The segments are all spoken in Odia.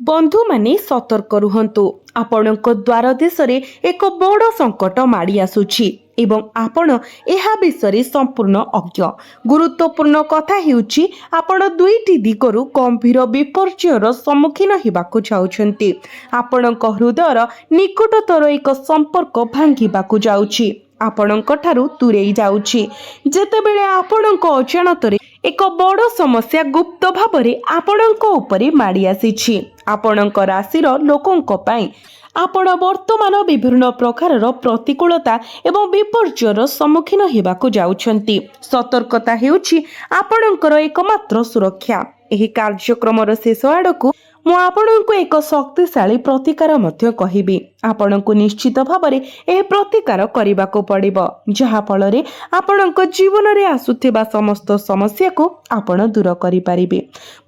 बंधु माने सतर्क रुहंतु। आपणक द्वार देश एक बड़ संकट माड़ी आसुछि एवं आपण एहा विषय संपूर्ण अज्ञ। गुरुत्वपूर्ण कथा हेउछि आपण दुईटी दिगरु गंभीर विपर्ययर सम्मुखीन हेबाकु जाउछन्ति। आपणक हृदयर निकटतर एक संपर्क भांगिबाकु जाउछि, आपणक ठारु दूरेई जाउछि। जेतेबेले आपणक अजाणतरे एक बड़ समस्या गुप्त भावरे आपणक उपरे माड़ी आसीछि, आपणक राशिर लोकंक पई आपण वर्तमान विभिन्न प्रकारर प्रतिकूलता एवं विपर्ययर सम्मुखीन हेबाकु जाउछन्ति। सतर्कता हेउछि आपणकर एकमात्र सुरक्षा। एही कार्यक्रमर शेष आडकु मु आपणको एक शक्तिशाली प्रतिकार मध्य कहिबी। आपणको निश्चित भावरे एही प्रतिकार करिबाको पड़िबो, जहा फलरे आपणको जीवन रे आसुथिबा समस्त समस्या को आपण दूर करि पारिबे।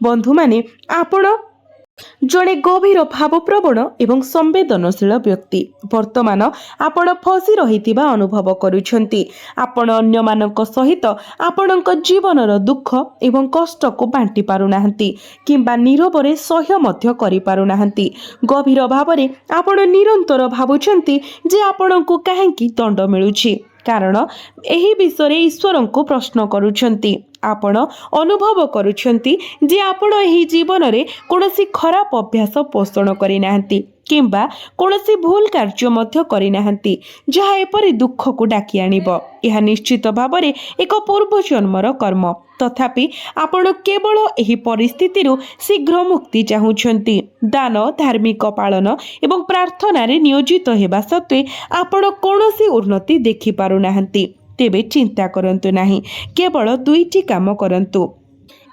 बंधु माने आपण जड़े गभीर भावप्रवण एवं संवेदनशील व्यक्ति। वर्तमान आपण फसी रहितिबा अनुभव करुछन्ति। आपण अन्य मानक सहित आपणक जीवनर दुख एवं कष्ट को बांटी पारुनाहंती किंबा नीरवरे सह्य मध्य करि पारुनाहंती। गभीर भावरे आपण निरंतर भाबुछन्ति जे आपणको काहेकि दंड मिलुछि, कारण एही विषय ईश्वर को प्रश्न करुछन्ति। आपण अनुभव करुछन्ति जे आपण एही जीवन रे कोनोसी खराब अभ्यास पोषण करि नाहंती किंबा कोनोसी भूल कार्य मध्य करि नाहंती, जहा एपरि दुख को डाकी आनिबो। यह निश्चित भावरे एक पूर्व जन्मर कर्म। तथापि आपण केवल एही परिस्थिति शीघ्र मुक्ति चाहुछन्ति। दान, धार्मिक पालन एवं प्रार्थना रे नियोजित हेबा सत्वे आपण कोनोसी उन्नति देखि पारु नाहंती। तेबे चिंता करंतु नाही, केवल दुईटी काम करंतु।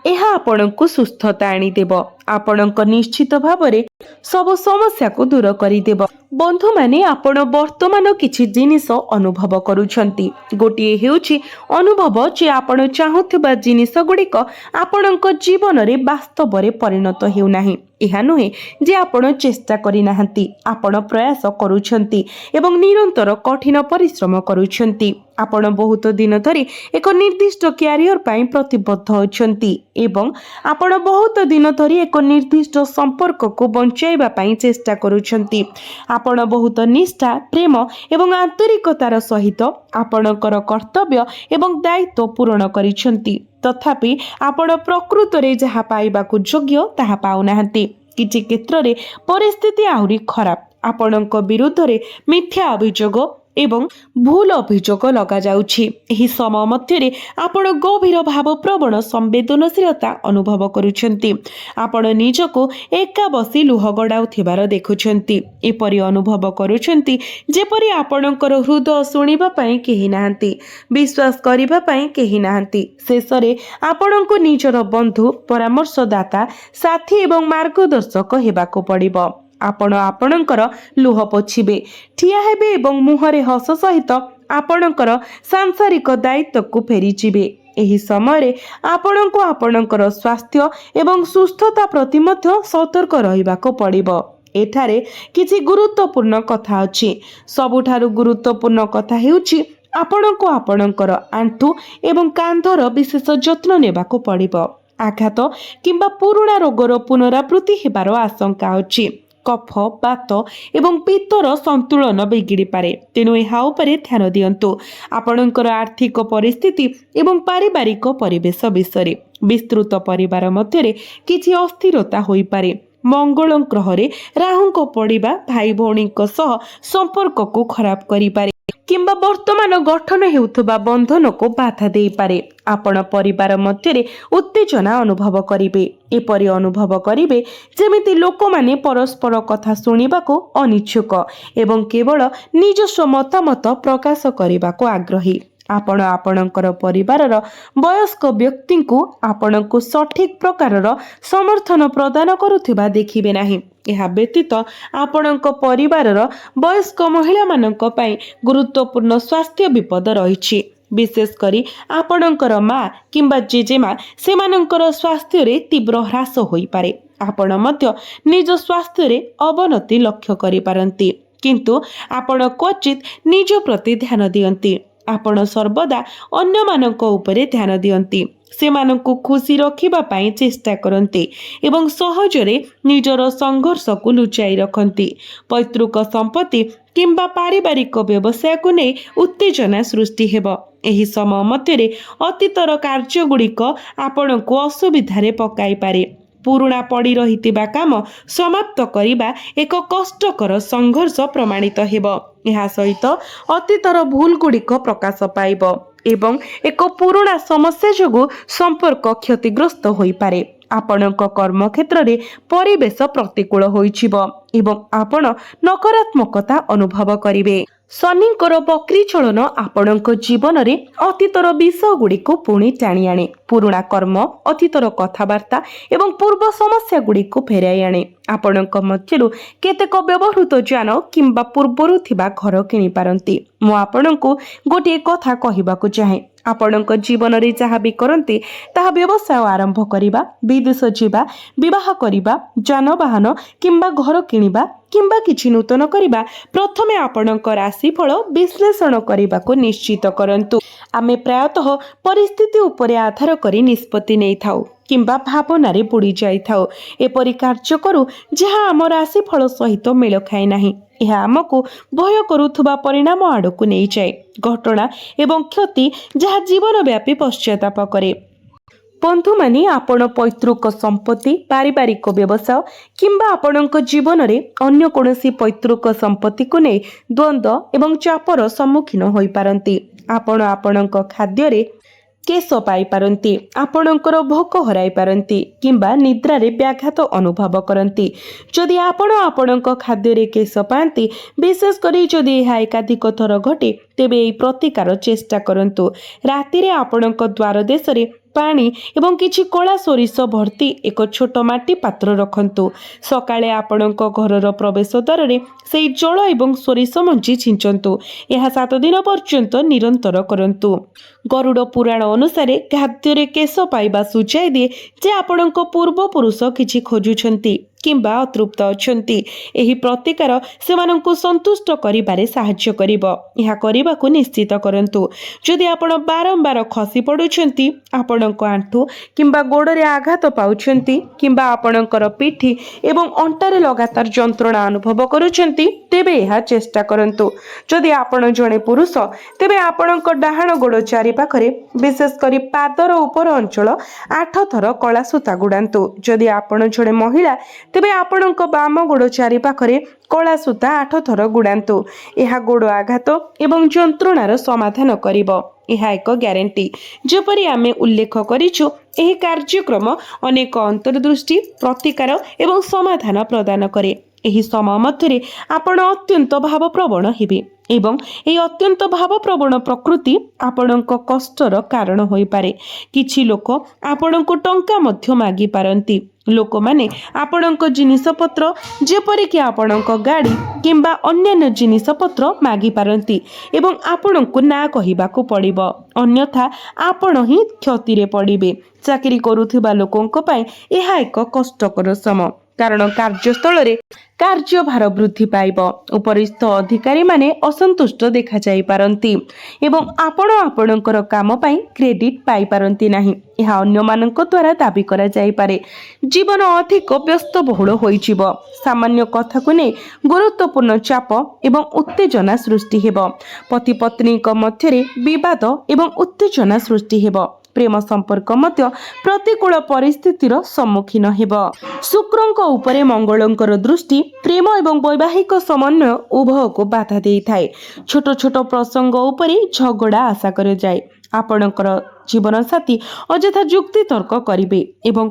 एहा आपणको सुस्थता आनीदेव। आपणक निश्चित भावरे सब समस्या को दूर करिदेव। बंधु माने आपण वर्तमान किछि जिनिस अनुभव करुछन्ति। गोटिए हेउछि अनुभव जे आपण चाहुथिबा जिनिस गुडिक आपणक जीवन रे वास्तव रे परिणत हेउ नाही। एहा नुहे जे आपण चेष्टा करि नाहंती, आपण प्रयास करुछन्ति एवं निरंतर कठिन परिश्रम करुछन्ति। आपण बहुत दिन धरि एक निर्दिष्ट क्यारियर पई प्रतिबद्ध अछन्ति एवं आपण बहुत दिन धरि एक निर्दिष्ट संपर्क को बंचाइबा पई चेष्टा करुछन्ति। आपण बहुत निष्ठा, प्रेम एवं आंतरिकतार सहित आपणकर कर्तव्य एवं दायित्व पूर्ण करिछन्ति। तथापि आपण प्रकृत रे जहा पाइबाकु योग्य ताहा पाउनाहंती। किछि क्षेत्र रे परिस्थिति आहुरी खराब। आपणक विरुद्ध रे मिथ्या अभियोग एवं भूल अभियोग लगा जाउछि। एही समय मध्यरे आपण गभीर भावप्रवण संवेदनशीलता अनुभव करुछन्ति। आपण निजको एका बसी लुह गडाउथिबार देखुछन्ति। एपरि अनुभव करुछन्ति जेपरि आपणकर हृदय सुनिबा पई केही नाहंती, विश्वास करिबा पई केही नाहंती। शेषरे आपणको निजर बंधु, परामर्शदाता, साथी एवं मार्गदर्शक हेबाको पड़िबो। आपण आपणकर लुह पोछिबे, ठिया हेबे एवं मुहरे हस सहित आपणकर सांसारिक दायित्व को फेरीजिबे। एही समय आपणको आपणकर स्वास्थ्य एवं सुस्थता प्रति मध्य सतर्क रहिबाको पड़िबो। एठारे किछि गुरुत्वपूर्ण कथा अछि। सबुठारु गुरुत्वपूर्ण कथा हेउछि आपणको आपणकर आंठु एवं कांधर विशेष जत्न नेबाको पड़िबो। आघात किंबा पुरुणा रोगर पुनरावृत्ति हेबार आशंका अछि। कफ, बात एवं पित्तर संतुलन बिगिड़ी पारे, तेणु एहा उपरे ध्यान दियंतु। आपणकर आर्थिक परिस्थिति एवं पारिवारिक परिवेश विषय विस्तृत परिवार मध्यरे किछि अस्थिरता होई पारे। मंगल ग्रहरे राहुंको पड़िबा भाई भौणीक सह संपर्क को खराब करि पारे किंबा वर्तमान गठन हेउथबा बंधन को बाधा देई पारे। आपण परिवार मध्यरे उत्तेजना अनुभव करिवे। एपरि अनुभव करिवे जेमिति लोक माने परस्पर कथा सुनिबाको अनिच्छुक एवं केवल निजस्व मतामत प्रकाश करिबाको आग्रही। आपण आपणकर परिवारर वयस्क व्यक्ति को आपणको सठिक प्रकारर समर्थन प्रदान करुथिबा देखिबे नाही। यह व्यतीत आपणक परिवारर वयस्क महिला मानक पई गुरुत्वपूर्ण स्वास्थ्य विपद रहिछि। विशेष करी आपणकर माँ किंबा जेजेमा सेमानंकर स्वास्थ्य रे तीव्र ह्रास होई पारे। आपण मध्य निज स्वास्थ्य रे अवनति लक्ष्य करि पारंती, किंतु आपण क्वचित निज प्रति ध्यान दियंती। ଆପଣ ସର୍ବଦା ଅନ୍ୟମାନଙ୍କ ଉପରେ ଧ୍ୟାନ ଦିଅନ୍ତି, ସେମାନଙ୍କୁ ଖୁସି ରଖିବା ପାଇଁ ଚେଷ୍ଟା କରନ୍ତି ଏବଂ ସହଜରେ ନିଜର ସଂଘର୍ଷକୁ ଲୁଚାଇ ରଖନ୍ତି। ପୈତୃକ ସମ୍ପତ୍ତି କିମ୍ବା ପାରିବାରିକ ବ୍ୟବସାୟକୁ ନେଇ ଉତ୍ତେଜନା ସୃଷ୍ଟି ହେବ। ଏହି ସମୟ ମଧ୍ୟରେ ଅତୀତର କାର୍ଯ୍ୟଗୁଡ଼ିକ ଆପଣଙ୍କୁ ଅସୁବିଧାରେ ପକାଇପାରେ। ପୁରୁଣା ପଡ଼ି ରହିଥିବା କାମ ସମାପ୍ତ କରିବା ଏକ କଷ୍ଟକର ସଂଘର୍ଷ ପ୍ରମାଣିତ ହେବ। ଏହା ସହିତ ଅତୀତର ଭୁଲଗୁଡ଼ିକ ପ୍ରକାଶ ପାଇବ ଏବଂ ଏକ ପୁରୁଣା ସମସ୍ୟା ଯୋଗୁଁ ସମ୍ପର୍କ କ୍ଷତିଗ୍ରସ୍ତ ହୋଇପାରେ। ଆପଣଙ୍କ କର୍ମକ୍ଷେତ୍ରରେ ପରିବେଶ ପ୍ରତିକୂଳ ହୋଇଯିବ ଏବଂ ଆପଣ ନକାରାତ୍ମକତା ଅନୁଭବ କରିବେ। ଶନିଙ୍କର ବକ୍ରି ଚଳନ ଆପଣଙ୍କ ଜୀବନରେ ଅତୀତର ବିଷୟଗୁଡ଼ିକୁ ପୁଣି ଟାଣି ଆଣେ। ପୁରୁଣା କର୍ମ, ଅତୀତର କଥାବାର୍ତ୍ତା ଏବଂ ପୂର୍ବ ସମସ୍ୟାଗୁଡ଼ିକୁ ଫେରାଇ ଆଣେ। ଆପଣଙ୍କ ମଧ୍ୟରୁ କେତେକ ବ୍ୟବହୃତ ଯାନ କିମ୍ବା ପୂର୍ବରୁ ଥିବା ଘର କିଣିପାରନ୍ତି। ମୁଁ ଆପଣଙ୍କୁ ଗୋଟିଏ କଥା କହିବାକୁ ଚାହେଁ, ଆପଣଙ୍କ ଜୀବନରେ ଯାହା ବି କରନ୍ତି ତାହା ବ୍ୟବସାୟ ଆରମ୍ଭ କରିବା, ବିଦେଶ ଯିବା, ବିବାହ କରିବା, ଯାନବାହନ କିମ୍ବା ଘର କିଣିବା କିମ୍ବା କିଛି ନୂତନ କରିବା, ପ୍ରଥମେ ଆପଣଙ୍କ ରାଶିଫଳ ବିଶ୍ଳେଷଣ କରିବାକୁ ନିଶ୍ଚିତ କରନ୍ତୁ। ଆମେ ପ୍ରାୟତଃ ପରିସ୍ଥିତି ଉପରେ ଆଧାର କରି ନିଷ୍ପତ୍ତି ନେଇଥାଉ କିମ୍ବା ଭାବନାରେ ବୁଡ଼ି ଯାଇଥାଉ। ଏପରି କାର୍ଯ୍ୟ କରୁ ଯାହା ଆମ ରାଶିଫଳ ସହିତ ମେଳ ଖାଏ ନାହିଁ। ଏହା ଆମକୁ ଭୟ କରୁଥିବା ପରିଣାମ ଆଡ଼କୁ ନେଇଯାଏ, ଘଟଣା ଏବଂ କ୍ଷତି ଯାହା ଜୀବନ ବ୍ୟାପୀ ପଶ୍ଚାତାପ କରେ। ବନ୍ଧୁମାନେ, ଆପଣ ପୈତୃକ ସମ୍ପତ୍ତି, ପାରିବାରିକ ବ୍ୟବସାୟ କିମ୍ବା ଆପଣଙ୍କ ଜୀବନରେ ଅନ୍ୟ କୌଣସି ପୈତୃକ ସମ୍ପତ୍ତିକୁ ନେଇ ଦ୍ୱନ୍ଦ୍ୱ ଏବଂ ଚାପର ସମ୍ମୁଖୀନ ହୋଇପାରନ୍ତି। ଆପଣ ଆପଣଙ୍କ ଖାଦ୍ୟରେ କେଶ ପାଇପାରନ୍ତି, ଆପଣଙ୍କର ଭୋକ ହରାଇ ପାରନ୍ତି କିମ୍ବା ନିଦ୍ରାରେ ବ୍ୟାଘାତ ଅନୁଭବ କରନ୍ତି। ଯଦି ଆପଣ ଆପଣଙ୍କ ଖାଦ୍ୟରେ କେଶ ପାଆନ୍ତି, ବିଶେଷ କରି ଯଦି ଏହା ଏକାଧିକ ଥର ଘଟେ, ତେବେ ଏହି ପ୍ରତିକାର ଚେଷ୍ଟା କରନ୍ତୁ। ରାତିରେ ଆପଣଙ୍କ ଦ୍ୱାର ଦେଶରେ ପାଣି ଏବଂ କିଛି କଳା ସୋରିଷ ଭର୍ତ୍ତି ଏକ ଛୋଟ ମାଟି ପାତ୍ର ରଖନ୍ତୁ। ସକାଳେ ଆପଣଙ୍କ ଘରର ପ୍ରବେଶ ଦ୍ୱାରରେ ସେହି ଜଳ ଏବଂ ସୋରିଷ ମଞ୍ଜି ଛିଞ୍ଚନ୍ତୁ। ଏହା 7 ଦିନ ପର୍ଯ୍ୟନ୍ତ ନିରନ୍ତର କରନ୍ତୁ। ଗରୁଡ଼ ପୁରାଣ ଅନୁସାରେ ଖାଦ୍ୟରେ କେଶ ପାଇବା ସୂଚାଇ ଦିଏ ଯେ ଆପଣଙ୍କ ପୂର୍ବପୁରୁଷ କିଛି ଖୋଜୁଛନ୍ତି କିମ୍ବା ଅତୃପ୍ତ ଅଛନ୍ତି। ଏହି ପ୍ରତିକାର ସେମାନଙ୍କୁ ସନ୍ତୁଷ୍ଟ କରିବାରେ ସାହାଯ୍ୟ କରିବ। ଏହା କରିବାକୁ ନିଶ୍ଚିତ କରନ୍ତୁ। ଯଦି ଆପଣ ବାରମ୍ବାର ଖସି ପଡ଼ୁଛନ୍ତି, ଆପଣଙ୍କ ଆଣ୍ଠୁ କିମ୍ବା ଗୋଡ଼ରେ ଆଘାତ ପାଉଛନ୍ତି କିମ୍ବା ଆପଣଙ୍କର ପିଠି ଏବଂ ଅଣ୍ଟାରେ ଲଗାତାର ଯନ୍ତ୍ରଣା ଅନୁଭବ କରୁଛନ୍ତି, ତେବେ ଏହା ଚେଷ୍ଟା କରନ୍ତୁ। ଯଦି ଆପଣ ଜଣେ ପୁରୁଷ, ତେବେ ଆପଣଙ୍କ ଡାହାଣ ଗୋଡ଼ ଚାରିପାଖରେ, ବିଶେଷ କରି ପାଦର ଉପର ଅଞ୍ଚଳ 8 ଥର କଳା ସୂତା ଗୁଡ଼ାନ୍ତୁ। ଯଦି ଆପଣ ଜଣେ ମହିଳା, ତେବେ ଆପଣଙ୍କ ବାମ ଗୋଡ଼ ଚାରିପାଖରେ କଳା ସୂତା 8 ଥର ଗୁଡ଼ାନ୍ତୁ। ଏହା ଗୋଡ଼ ଆଘାତ ଏବଂ ଯନ୍ତ୍ରଣାର ସମାଧାନ କରିବ। ଏହା ଏକ ଗ୍ୟାରେଣ୍ଟି। ଯେପରି ଆମେ ଉଲ୍ଲେଖ କରିଛୁ, ଏହି କାର୍ଯ୍ୟକ୍ରମ ଅନେକ ଅନ୍ତର୍ଦୃଷ୍ଟି, ପ୍ରତିକାର ଏବଂ ସମାଧାନ ପ୍ରଦାନ କରେ। ଏହି ସମୟ ମଧ୍ୟରେ ଆପଣ ଅତ୍ୟନ୍ତ ଭାବପ୍ରବଣ ହେବେ ଏବଂ ଏହି ଅତ୍ୟନ୍ତ ଭାବପ୍ରବଣ ପ୍ରକୃତି ଆପଣଙ୍କ କଷ୍ଟର କାରଣ ହୋଇପାରେ। କିଛି ଲୋକ ଆପଣଙ୍କୁ ଟଙ୍କା ମଧ୍ୟ ମାଗିପାରନ୍ତି। ଲୋକମାନେ ଆପଣଙ୍କ ଜିନିଷପତ୍ର, ଯେପରିକି ଆପଣଙ୍କ ଗାଡ଼ି କିମ୍ବା ଅନ୍ୟାନ୍ୟ ଜିନିଷପତ୍ର ମାଗିପାରନ୍ତି ଏବଂ ଆପଣଙ୍କୁ ନା କହିବାକୁ ପଡ଼ିବ, ଅନ୍ୟଥା ଆପଣ ହିଁ କ୍ଷତିରେ ପଡ଼ିବେ। ଚାକିରି କରୁଥିବା ଲୋକଙ୍କ ପାଇଁ ଏହା ଏକ କଷ୍ଟକର ସମୟ, କାରଣ କାର୍ଯ୍ୟସ୍ଥଳରେ କାର୍ଯ୍ୟଭାର ବୃଦ୍ଧି ପାଇବ। ଉପରିସ୍ଥ ଅଧିକାରୀମାନେ ଅସନ୍ତୁଷ୍ଟ ଦେଖାଯାଇପାରନ୍ତି ଏବଂ ଆପଣ ଆପଣଙ୍କର କାମ ପାଇଁ କ୍ରେଡିଟ୍ ପାଇପାରନ୍ତି ନାହିଁ। ଏହା ଅନ୍ୟମାନଙ୍କ ଦ୍ୱାରା ଦାବି କରାଯାଇପାରେ। ଜୀବନ ଅଧିକ ବ୍ୟସ୍ତବହୁଳ ହୋଇଯିବ। ସାମାନ୍ୟ କଥାକୁ ନେଇ ଗୁରୁତ୍ୱପୂର୍ଣ୍ଣ ଚାପ ଏବଂ ଉତ୍ତେଜନା ସୃଷ୍ଟି ହେବ। ପତି ପତ୍ନୀଙ୍କ ମଧ୍ୟରେ ବିବାଦ ଏବଂ ଉତ୍ତେଜନା ସୃଷ୍ଟି ହେବ। ପ୍ରେମ ସମ୍ପର୍କ ମଧ୍ୟ ପ୍ରତିକୂଳ ପରିସ୍ଥିତିର ସମ୍ମୁଖୀନ ହେବ। ଶୁକ୍ରଙ୍କ ଉପରେ ମଙ୍ଗଳଙ୍କର ଦୃଷ୍ଟି ପ୍ରେମ ଏବଂ ବୈବାହିକ ସମନ୍ୱୟ ଉଭୟକୁ ବାଧା ଦେଇଥାଏ। ଛୋଟ ଛୋଟ ପ୍ରସଙ୍ଗ ଉପରେ ଝଗଡ଼ା ଆଶା କରାଯାଏ। ଆପଣଙ୍କର ଜୀବନସାଥୀ ଅଯଥା ଯୁକ୍ତି ତର୍କ କରିବେ ଏବଂ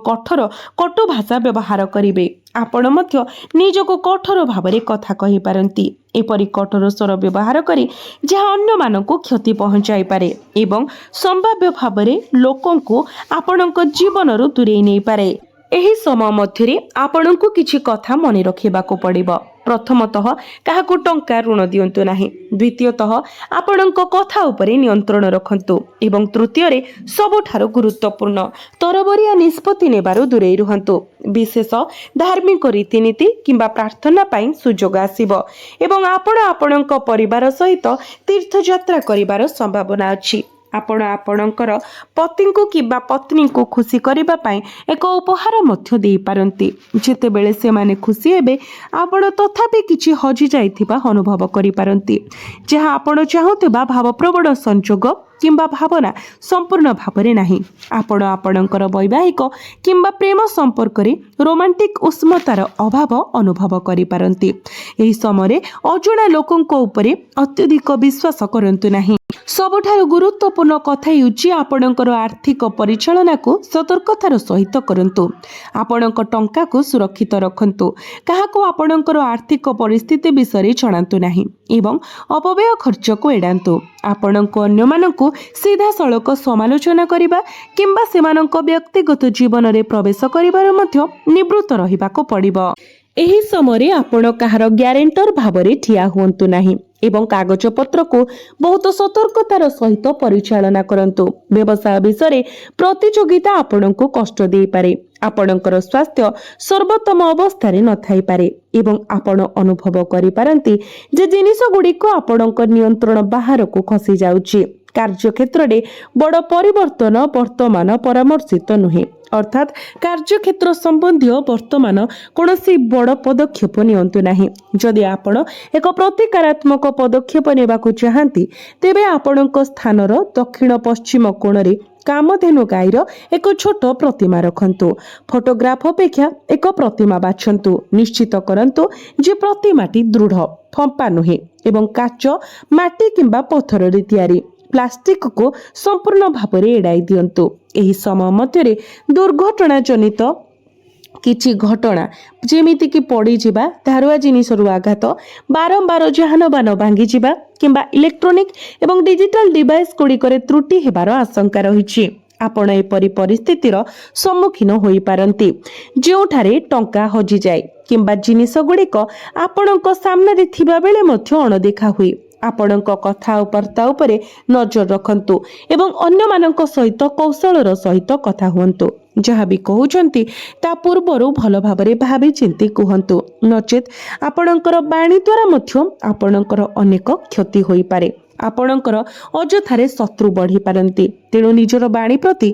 କଟୁ ଭାଷା ବ୍ୟବହାର କରିବେ। ଆପଣ ମଧ୍ୟ ନିଜକୁ କଠୋର ଭାବରେ କଥା କହିପାରନ୍ତି, ଏପରି କଠୋର ସ୍ୱର ବ୍ୟବହାର କରି ଯାହା ଅନ୍ୟମାନଙ୍କୁ କ୍ଷତି ପହଞ୍ଚାଇପାରେ ଏବଂ ସମ୍ଭାବ୍ୟ ଭାବରେ ଲୋକଙ୍କୁ ଆପଣଙ୍କ ଜୀବନରୁ ଦୂରେଇ ନେଇପାରେ। ଏହି ସମୟ ମଧ୍ୟରେ ଆପଣଙ୍କୁ କିଛି କଥା ମନେ ରଖିବାକୁ ପଡ଼ିବ। ପ୍ରଥମତଃ କାହାକୁ ଟଙ୍କା ଋଣ ଦିଅନ୍ତୁ ନାହିଁ। ଦ୍ୱିତୀୟତଃ ଆପଣଙ୍କ କଥା ଉପରେ ନିୟନ୍ତ୍ରଣ ରଖନ୍ତୁ ଏବଂ ତୃତୀୟରେ ସବୁଠାରୁ ଗୁରୁତ୍ୱପୂର୍ଣ୍ଣ ତରବରିଆ ନିଷ୍ପତ୍ତି ନେବାରୁ ଦୂରେଇ ରୁହନ୍ତୁ। ବିଶେଷ ଧାର୍ମିକ ରୀତିନୀତି କିମ୍ବା ପ୍ରାର୍ଥନା ପାଇଁ ସୁଯୋଗ ଆସିବ ଏବଂ ଆପଣ ଆପଣଙ୍କ ପରିବାର ସହିତ ତୀର୍ଥଯାତ୍ରା କରିବାର ସମ୍ଭାବନା ଅଛି। ଆପଣ ଆପଣଙ୍କର ପତିଙ୍କୁ କିମ୍ବା ପତ୍ନୀଙ୍କୁ ଖୁସି କରିବା ପାଇଁ ଏକ ଉପହାର ମଧ୍ୟ ଦେଇପାରନ୍ତି। ଯେତେବେଳେ ସେମାନେ ଖୁସି ହେବେ ଆପଣ ତଥାପି କିଛି ହଜିଯାଇଥିବା ଅନୁଭବ କରିପାରନ୍ତି, ଯାହା ଆପଣ ଚାହୁଁଥିବା ଭାବପ୍ରବଣ ସଂଯୋଗ କିମ୍ବା ଭାବନା ସମ୍ପୂର୍ଣ୍ଣ ଭାବରେ ନାହିଁ। ଆପଣ ଆପଣଙ୍କର ବୈବାହିକ କିମ୍ବା ପ୍ରେମ ସମ୍ପର୍କରେ ରୋମାଣ୍ଟିକ୍ ଉଷ୍ମତାର ଅଭାବ ଅନୁଭବ କରିପାରନ୍ତି। ଏହି ସମୟରେ ଅଜଣା ଲୋକଙ୍କ ଉପରେ ଅତ୍ୟଧିକ ବିଶ୍ୱାସ କରନ୍ତୁ ନାହିଁ। ସବୁଠାରୁ ଗୁରୁତ୍ୱପୂର୍ଣ୍ଣ କଥା ହେଉଛି ଆପଣଙ୍କର ଆର୍ଥିକ ପରିଚାଳନାକୁ ସତର୍କତାର ସହିତ କରନ୍ତୁ। ଆପଣଙ୍କ ଟଙ୍କାକୁ ସୁରକ୍ଷିତ ରଖନ୍ତୁ। କାହାକୁ ଆପଣଙ୍କର ଆର୍ଥିକ ପରିସ୍ଥିତି ବିଷୟରେ ଜଣାନ୍ତୁ ନାହିଁ ଏବଂ ଅପବ୍ୟୟ ଖର୍ଚ୍ଚକୁ ଏଡ଼ାନ୍ତୁ। ଆପଣଙ୍କୁ ଅନ୍ୟମାନଙ୍କୁ ସିଧାସଳଖ ସମାଲୋଚନା କରିବା କିମ୍ବା ସେମାନଙ୍କ ବ୍ୟକ୍ତିଗତ ଜୀବନରେ ପ୍ରବେଶ କରିବାରୁ ମଧ୍ୟ ନିବୃତ୍ତ ରହିବାକୁ ପଡ଼ିବ। ଏହି ସମୟରେ ଆପଣ କାହାର ଗ୍ୟାରେଣ୍ଟର ଭାବରେ ଠିଆ ହୁଅନ୍ତୁ ନାହିଁ ଏବଂ କାଗଜପତ୍ରକୁ ବହୁତ ସତର୍କତାର ସହିତ ପରିଚାଳନା କରନ୍ତୁ। ବ୍ୟବସାୟ ବିଷୟରେ ପ୍ରତିଯୋଗିତା ଆପଣଙ୍କୁ କଷ୍ଟ ଦେଇପାରେ। ଆପଣଙ୍କର ସ୍ୱାସ୍ଥ୍ୟ ସର୍ବୋତ୍ତମ ଅବସ୍ଥାରେ ନଥାଇପାରେ ଏବଂ ଆପଣ ଅନୁଭବ କରିପାରନ୍ତି ଯେ ଜିନିଷଗୁଡ଼ିକ ଆପଣଙ୍କ ନିୟନ୍ତ୍ରଣ ବାହାରକୁ ଖସି ଯାଉଛି। କାର୍ଯ୍ୟକ୍ଷେତ୍ରରେ ବଡ଼ ପରିବର୍ତ୍ତନ ବର୍ତ୍ତମାନ ପରାମର୍ଶିତ ନୁହେଁ, ଅର୍ଥାତ୍ କାର୍ଯ୍ୟକ୍ଷେତ୍ର ସମ୍ବନ୍ଧୀୟ ବର୍ତ୍ତମାନ କୌଣସି ବଡ଼ ପଦକ୍ଷେପ ନିଅନ୍ତୁ ନାହିଁ। ଯଦି ଆପଣ ଏକ ପ୍ରତିକାରାତ୍ମକ ପଦକ୍ଷେପ ନେବାକୁ ଚାହାନ୍ତି ତେବେ ଆପଣଙ୍କ ସ୍ଥାନର ଦକ୍ଷିଣ ପଶ୍ଚିମ କୋଣରେ କାମଧେନୁ ଗାଈର ଏକ ଛୋଟ ପ୍ରତିମା ରଖନ୍ତୁ। ଫଟୋଗ୍ରାଫ ଅପେକ୍ଷା ଏକ ପ୍ରତିମା ବାଛନ୍ତୁ। ନିଶ୍ଚିତ କରନ୍ତୁ ଯେ ପ୍ରତିମାଟି ଦୃଢ଼, ଫମ୍ପା ନୁହେଁ ଏବଂ କାଚ, ମାଟି କିମ୍ବା ପଥରରେ ତିଆରି। ପ୍ଲାଷ୍ଟିକକୁ ସମ୍ପୂର୍ଣ୍ଣ ଭାବରେ ଏଡ଼ାଇ ଦିଅନ୍ତୁ। ଏହି ସମୟ ମଧ୍ୟରେ ଦୁର୍ଘଟଣା ଜନିତ କିଛି ଘଟଣା ଯେମିତିକି ପଡ଼ିଯିବା, ଧାରୁଆ ଜିନିଷରୁ ଆଘାତ, ବାରମ୍ବାର ଯାନବାହନ ଭାଙ୍ଗିଯିବା କିମ୍ବା ଇଲେକ୍ଟ୍ରୋନିକ୍ ଏବଂ ଡିଜିଟାଲ ଡିଭାଇସ୍ ଗୁଡ଼ିକରେ ତ୍ରୁଟି ହେବାର ଆଶଙ୍କା ରହିଛି। ଆପଣ ଏପରି ପରିସ୍ଥିତିର ସମ୍ମୁଖୀନ ହୋଇପାରନ୍ତି ଯେଉଁଠାରେ ଟଙ୍କା ହଜିଯାଏ କିମ୍ବା ଜିନିଷ ଗୁଡ଼ିକ ଆପଣଙ୍କ ସାମ୍ନାରେ ଥିବା ବେଳେ ମଧ୍ୟ ଅଣଦେଖା ହୁଏ। ଆପଣଙ୍କ କଥାବାର୍ତ୍ତା ଉପରେ ନଜର ରଖନ୍ତୁ ଏବଂ ଅନ୍ୟମାନଙ୍କ ସହିତ କୌଶଳର ସହିତ କଥା ହୁଅନ୍ତୁ। ଯାହା ବି କହୁଛନ୍ତି ତା ପୂର୍ବରୁ ଭଲ ଭାବରେ ଭାବି ଚିନ୍ତି କୁହନ୍ତୁ, ନଚେତ୍ ଆପଣଙ୍କର ବାଣୀ ଦ୍ୱାରା ମଧ୍ୟ ଆପଣଙ୍କର ଅନେକ କ୍ଷତି ହୋଇପାରେ। ଆପଣଙ୍କର ଅଯଥାରେ ଶତ୍ରୁ ବଢ଼ିପାରନ୍ତି, ତେଣୁ ନିଜର ବାଣୀ ପ୍ରତି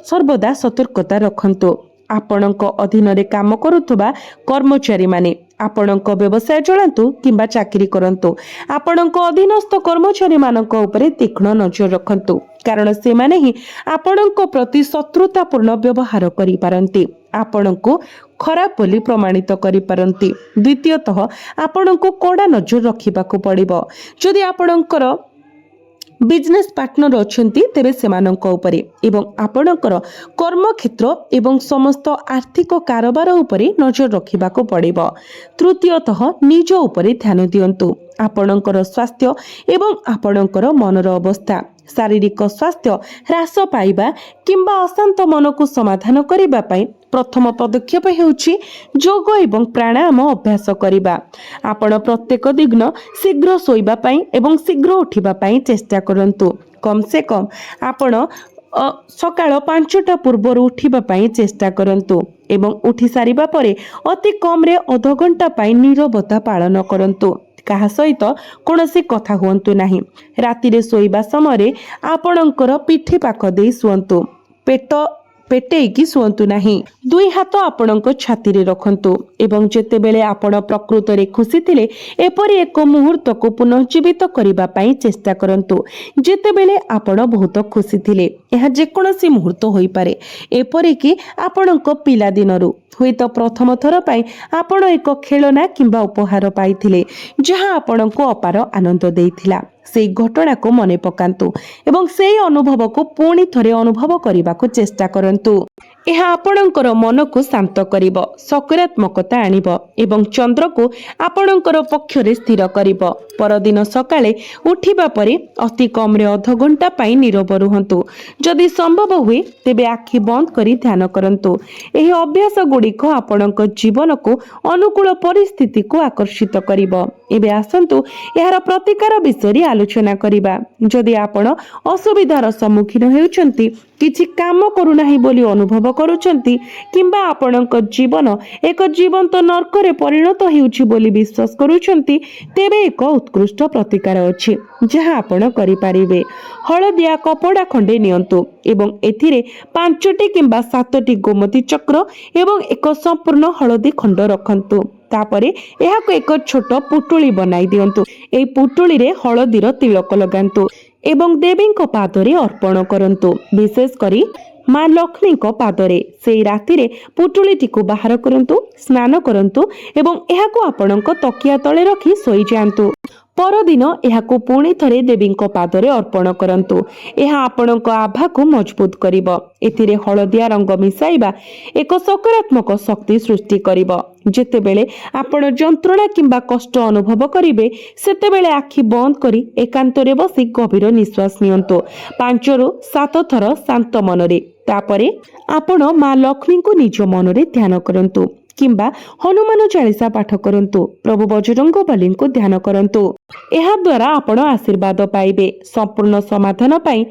ସର୍ବଦା ସତର୍କତା ରଖନ୍ତୁ। ଆପଣଙ୍କ ଅଧୀନରେ କାମ କରୁଥିବା କର୍ମଚାରୀମାନେ ଆପଣଙ୍କ ବ୍ୟବସାୟ ଚଳାନ୍ତୁ କିମ୍ବା ଚାକିରି କରନ୍ତୁ, ଆପଣଙ୍କ ଅଧୀନସ୍ଥ କର୍ମଚାରୀମାନଙ୍କ ଉପରେ ତୀକ୍ଷ୍ଣ ନଜର ରଖନ୍ତୁ, କାରଣ ସେମାନେ ହିଁ ଆପଣଙ୍କ ପ୍ରତି ଶତ୍ରୁତାପୂର୍ଣ୍ଣ ବ୍ୟବହାର କରିପାରନ୍ତି, ଆପଣଙ୍କୁ ଖରାପ ବୋଲି ପ୍ରମାଣିତ କରିପାରନ୍ତି। ଦ୍ୱିତୀୟତଃ ଆପଣଙ୍କୁ କଡ଼ା ନଜର ରଖିବାକୁ ପଡ଼ିବ। ଯଦି ଆପଣଙ୍କର ବିଜନେସ୍ ପାର୍ଟନର ଅଛନ୍ତି ତେବେ ସେମାନଙ୍କ ଉପରେ ଏବଂ ଆପଣଙ୍କର କର୍ମକ୍ଷେତ୍ର ଏବଂ ସମସ୍ତ ଆର୍ଥିକ କାରବାର ଉପରେ ନଜର ରଖିବାକୁ ପଡ଼ିବ। ତୃତୀୟତଃ ନିଜ ଉପରେ ଧ୍ୟାନ ଦିଅନ୍ତୁ। ଆପଣଙ୍କର ସ୍ୱାସ୍ଥ୍ୟ ଏବଂ ଆପଣଙ୍କର ମନର ଅବସ୍ଥା। ଶାରୀରିକ ସ୍ୱାସ୍ଥ୍ୟ ହ୍ରାସ ପାଇବା କିମ୍ବା ଅଶାନ୍ତ ମନକୁ ସମାଧାନ କରିବା ପାଇଁ ପ୍ରଥମ ପଦକ୍ଷେପ ହେଉଛି ଯୋଗ ଏବଂ ପ୍ରାଣାୟାମ ଅଭ୍ୟାସ କରିବା। ଆପଣ ପ୍ରତ୍ୟେକ ଦିନ ଶୀଘ୍ର ଶୋଇବା ପାଇଁ ଏବଂ ଶୀଘ୍ର ଉଠିବା ପାଇଁ ଚେଷ୍ଟା କରନ୍ତୁ। କମ୍ ସେ କମ୍ ଆପଣ ସକାଳ 5ଟା ପୂର୍ବରୁ ଉଠିବା ପାଇଁ ଚେଷ୍ଟା କରନ୍ତୁ ଏବଂ ଉଠି ସାରିବା ପରେ ଅତି କମ୍ରେ ଅଧଘଣ୍ଟା ପାଇଁ ନୀରବତା ପାଳନ କରନ୍ତୁ। କାହା ସହିତ କୌଣସି କଥା ହୁଅନ୍ତୁ ନାହିଁ। ରାତିରେ ଶୋଇବା ସମୟରେ ଆପଣଙ୍କର ପିଠି ପାଖ ଦେଇ ଶୁଅନ୍ତୁ। ପେଟେଇକି ଶୁଅନ୍ତୁ ନାହିଁ। ଦୁଇ ହାତ ଆପଣଙ୍କ ଛାତିରେ ରଖନ୍ତୁ ଏବଂ ଯେତେବେଳେ ଆପଣ ପ୍ରକୃତରେ ଖୁସି ଥିଲେ ଏପରି ଏକ ମୁହୂର୍ତ୍ତକୁ ପୁନଃଜୀବିତ କରିବା ପାଇଁ ଚେଷ୍ଟା କରନ୍ତୁ ଯେତେବେଳେ ଆପଣ ବହୁତ ଖୁସି ଥିଲେ। ଏହା ଯେକୌଣସି ମୁହୂର୍ତ୍ତ ହୋଇପାରେ, ଏପରିକି ଆପଣଙ୍କ ପିଲାଦିନରୁ। ହୁଏତ ପ୍ରଥମ ଥର ପାଇଁ ଆପଣ ଏକ ଖେଳନା କିମ୍ବା ଉପହାର ପାଇଥିଲେ ଯାହା ଆପଣଙ୍କୁ ଅପାର ଆନନ୍ଦ ଦେଇଥିଲା। ସେହି ଘଟଣାକୁ ମନେ ପକାନ୍ତୁ ଏବଂ ସେହି ଅନୁଭବକୁ ପୁଣି ଥରେ ଅନୁଭବ କରିବାକୁ ଚେଷ୍ଟା କରନ୍ତୁ। ଏହା ଆପଣଙ୍କର ମନକୁ ଶାନ୍ତ କରିବ, ସକାରାତ୍ମକତା ଆଣିବ ଏବଂ ଚନ୍ଦ୍ରକୁ ଆପଣଙ୍କର ପକ୍ଷରେ ସ୍ଥିର କରିବ। परदिन सकाळे उठिबा परे अति कम रे अध घंटा पाई नीरव रुहंतु। जदि संभव हुए तेबे आखि बंद करी ध्यान करंतु। एही अभ्यास गुड़िक आपणक जीवन को अनुकूल परिस्थिति को आकर्षित करिब। एबे आसंतु एहार प्रतिकार विषय आलोचना करिबा। जदि आपण असुविधार सम्मुखीन हेउचंती, किछि काम करूनाही बोली अनुभव करूचंती किंबा आपणक जीवन एक जीवंत नर्करे परिणत हेउछि बोली विश्वास करूचंती, तेबे एक उत्कृष्ट प्रतिकार अछि जहा आपण करि पारिबे। हळदिया कपड़ा खंडे नियंतु एवं एथिरे 5टी किंबा 7टी गोमती चक्र एवं एक संपूर्ण हळदी खंड रखंतु। तापरे एहाको एक छोट पुटुली बनाई दियंतु। एई पुटुली रे हळदीर तिलक लगांतु एवं देवींक पादरे अर्पण करंतु। विशेष करी माँ लक्ष्मी पादरे से राति पुटुलीटी को बाहर करंतु, स्नान करंतु एवं एहाको आपणक तकिया तले रखी सोई जांतु। परदिन एहाको पुणी थरे देवींक पादरे अर्पण करंतु। एहा आपणक आभा को मजबूत करिब। एथिरे हळदिया रंग मिसाइबा एक सकारात्मक शक्ति सृष्टि करिब। जेतेबेले आपण जंत्रणा किंबा कष्ट अनुभव करिवे, सेतेबेले आखि बंद करी एकांतरे बसी गभीर निश्वास नियंतु 5 ରୁ 7 थर शांत मनरे। तापरे आपण माँ लक्ष्मी को निज मनरे ध्यान करंतु किंबा हनुमान चालीसा पाठ करंतु। प्रभु बजरंग बली को ध्यान करंतु। एहा द्वारा आपण आशीर्वाद पाइबे। संपूर्ण समाधान पाई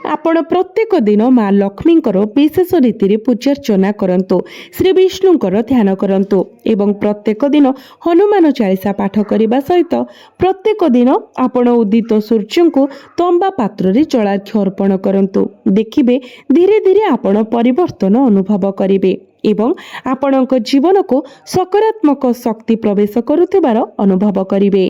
आपण प्रत्येक दिन माँ लक्ष्मी विशेष रीति पूजार्चना करंतु, श्री विष्णुंकर ध्यान करंतु एवं प्रत्येक दिन हनुमान चालीसा पाठ करने सहित प्रत्येक दिन आपण उदित सूर्य को तंबा पात्र रे जलार्घ्य अर्पण करंतु। देखिबे धीरे धीरे आपण परिवर्तन अनुभव करिवे एवं आपणक जीवन को सकारात्मक शक्ति प्रवेश करुथिबार अनुभव करिवे।